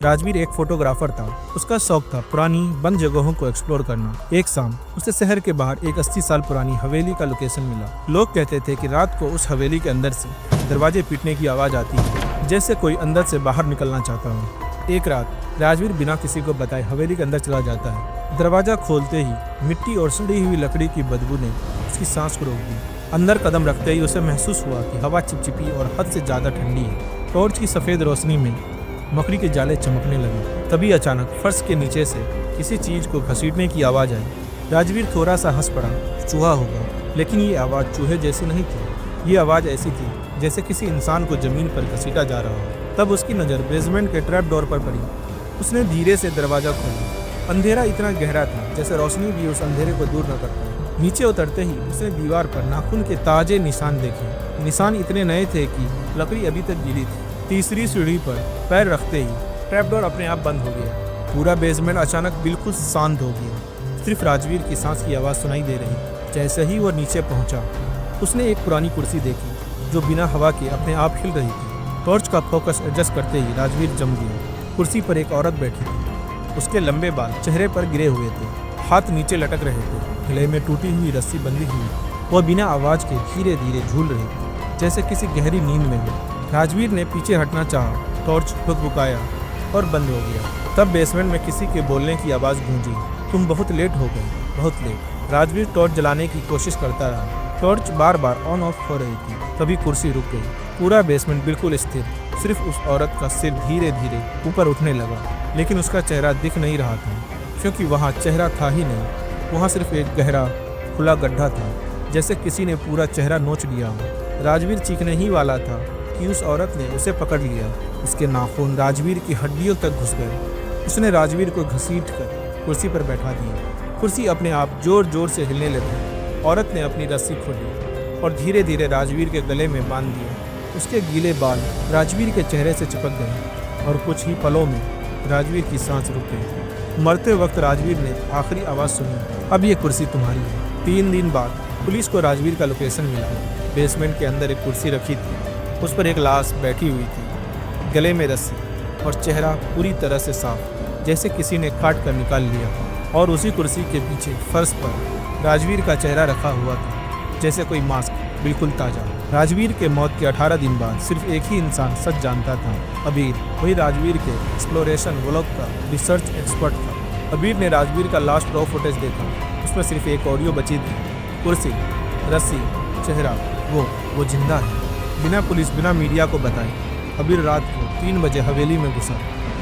राजवीर एक फोटोग्राफर था। उसका शौक था पुरानी बंद जगहों को एक्सप्लोर करना। एक शाम उसे शहर के बाहर एक 80 साल पुरानी हवेली का लोकेशन मिला। लोग कहते थे कि रात को उस हवेली के अंदर से दरवाजे पीटने की आवाज आती है, जैसे कोई अंदर से बाहर निकलना चाहता हो। एक रात राजवीर बिना किसी को बताए हवेली के अंदर चला जाता है। दरवाजा खोलते ही मिट्टी और सड़ी हुई लकड़ी की बदबू ने उसकी सांस को रोक दी। अंदर कदम रखते ही उसे महसूस हुआ कि हवा चिपचिपी और हद से ज्यादा ठंडी है। टॉर्च की सफेद रोशनी में मकड़ी के जाले चमकने लगे। तभी अचानक फर्श के नीचे से किसी चीज को घसीटने की आवाज आई। राजवीर थोड़ा सा हंस पड़ा। चूहा होगा, लेकिन ये आवाज चूहे जैसी नहीं थी। ये आवाज ऐसी थी जैसे किसी इंसान को जमीन पर घसीटा जा रहा हो। तब उसकी नज़र बेसमेंट के ट्रैप डोर पर पड़ी। उसने धीरे से दरवाजा खोला। अंधेरा इतना गहरा था जैसे रोशनी भी उस अंधेरे को दूर न करता। नीचे उतरते ही उसने दीवार पर नाखून के ताजे निशान देखे। निशान इतने नए थे कि लकड़ी अभी तक गीली थी। तीसरी सीढ़ी पर पैर रखते ही ट्रैपडोर अपने आप बंद हो गया। पूरा बेसमेंट अचानक बिल्कुल शांत हो गया। सिर्फ राजवीर की सांस की आवाज़ सुनाई दे रही। जैसे ही वो नीचे पहुंचा, उसने एक पुरानी कुर्सी देखी जो बिना हवा के अपने आप हिल रही थी। टॉर्च का फोकस एडजस्ट करते ही राजवीर जम गया। कुर्सी पर एक औरत बैठी थी। उसके लंबे बाल चेहरे पर गिरे हुए थे, हाथ नीचे लटक रहे थे, गले में टूटी हुई रस्सी बंधी हुई। वह बिना आवाज़ के धीरे धीरे झूल रही थी, जैसे किसी गहरी नींद में हो। राजवीर ने पीछे हटना चाहा। टॉर्च भुकभुकाया और बंद हो गया। तब बेसमेंट में किसी के बोलने की आवाज़ गूंजी, तुम बहुत लेट हो गए, बहुत लेट। राजवीर टॉर्च जलाने की कोशिश करता रहा। Torch bar bar on off हो रही थी। तभी कुर्सी रुक गई। पूरा बेसमेंट बिल्कुल स्थिर। सिर्फ उस औरत का सिर धीरे धीरे ऊपर उठने लगा, लेकिन उसका चेहरा दिख नहीं रहा था, क्योंकि वहाँ चेहरा था ही नहीं। वहाँ सिर्फ एक गहरा खुला गड्ढा था, जैसे किसी ने पूरा चेहरा नोच लिया हो। राजवीर चीखने ही वाला था कि उस औरत ने उसे पकड़ लिया। उसके नाखून राजवीर की हड्डियों तक घुस गए। उसने राजवीर को घसीट कर कुर्सी पर बैठा दिया। कुर्सी अपने आप जोर जोर से हिलने लगी। औरत ने अपनी रस्सी खोली और धीरे धीरे राजवीर के गले में बांध दिया। उसके गीले बाल राजवीर के चेहरे से चिपक गए और कुछ ही पलों में राजवीर की सांस रुक गई। मरते वक्त राजवीर ने आखिरी आवाज़ सुनी, अब ये कुर्सी तुम्हारी है। 3 दिन बाद पुलिस को राजवीर का लोकेशन मिला। बेसमेंट के अंदर एक कुर्सी रखी थी। उस पर एक लाश बैठी हुई थी, गले में रस्सी और चेहरा पूरी तरह से साफ, जैसे किसी ने काट कर निकाल लिया। और उसी कुर्सी के पीछे फर्श पर राजवीर का चेहरा रखा हुआ था, जैसे कोई मास्क, बिल्कुल ताज़ा। राजवीर के मौत के 18 दिन बाद सिर्फ एक ही इंसान सच जानता था, अबीर। वही राजवीर के एक्सप्लोरेशन व्लॉग का रिसर्च एक्सपर्ट था। अबीर ने राजवीर का लास्ट रॉ फुटेज देखा। उसमें सिर्फ एक ऑडियो बची थी। कुर्सी, रस्सी, चेहरा, वो जिंदा है। बिना पुलिस, बिना मीडिया को बताए अबीर रात को 3 बजे हवेली में घुसा।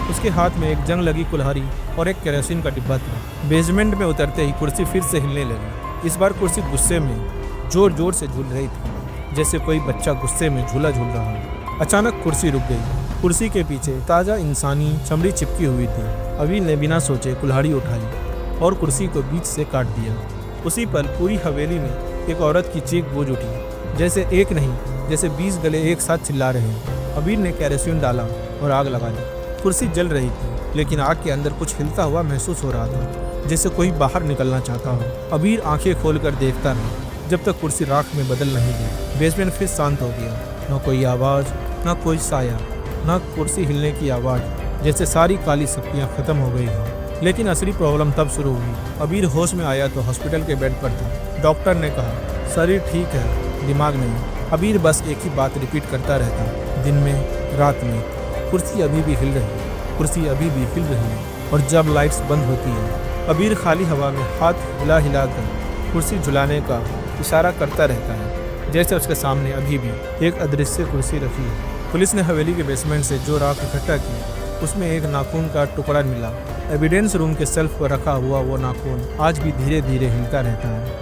उसके हाथ में एक जंग लगी कुल्हाड़ी और एक केरोसिन का डिब्बा था। बेसमेंट में उतरते ही कुर्सी फिर से हिलने लगी। इस बार कुर्सी गुस्से में जोर जोर से झूल रही थी, जैसे कोई बच्चा गुस्से में झूला झूल रहा हो। अचानक कुर्सी रुक गई। कुर्सी के पीछे ताज़ा इंसानी चमड़ी चिपकी हुई थी। अबीर ने बिना सोचे कुल्हाड़ी उठाई और कुर्सी को बीच से काट दिया। उसी पल पूरी हवेली में एक औरत की चीख गूंज उठी, जैसे एक नहीं, जैसे 20 गले एक साथ चिल्ला रहे हैं। अबीर ने केरोसिन डाला और आग लगा दी। कुर्सी जल रही थी, लेकिन आग के अंदर कुछ हिलता हुआ महसूस हो रहा था, जैसे कोई बाहर निकलना चाहता हो। अबीर आंखें खोलकर देखता रहा जब तक कुर्सी राख में बदल नहीं गई। बेसमेंट फिर शांत हो गया। न कोई आवाज़, न कोई साया, न कुर्सी हिलने की आवाज़, जैसे सारी काली शक्तियाँ खत्म हो गई हों। लेकिन असली प्रॉब्लम तब शुरू हुई। अबीर होश में आया तो हॉस्पिटल के बेड पर था। डॉक्टर ने कहा, शरीर ठीक है, दिमाग नहीं। अबीर बस एक ही बात रिपीट करता रहता, दिन में, रात में, कुर्सी अभी भी हिल रही है, कुर्सी अभी भी हिल रही है। और जब लाइट्स बंद होती हैं, अबीर खाली हवा में हाथ हिला हिला कर कुर्सी झुलाने का इशारा करता रहता है, जैसे उसके सामने अभी भी एक अदृश्य कुर्सी रखी है। पुलिस ने हवेली के बेसमेंट से जो राख इकट्ठा की, उसमें एक नाखून का टुकड़ा मिला। एविडेंस रूम के शेल्फ पर रखा हुआ वो नाखून आज भी धीरे धीरे हिलता रहता है।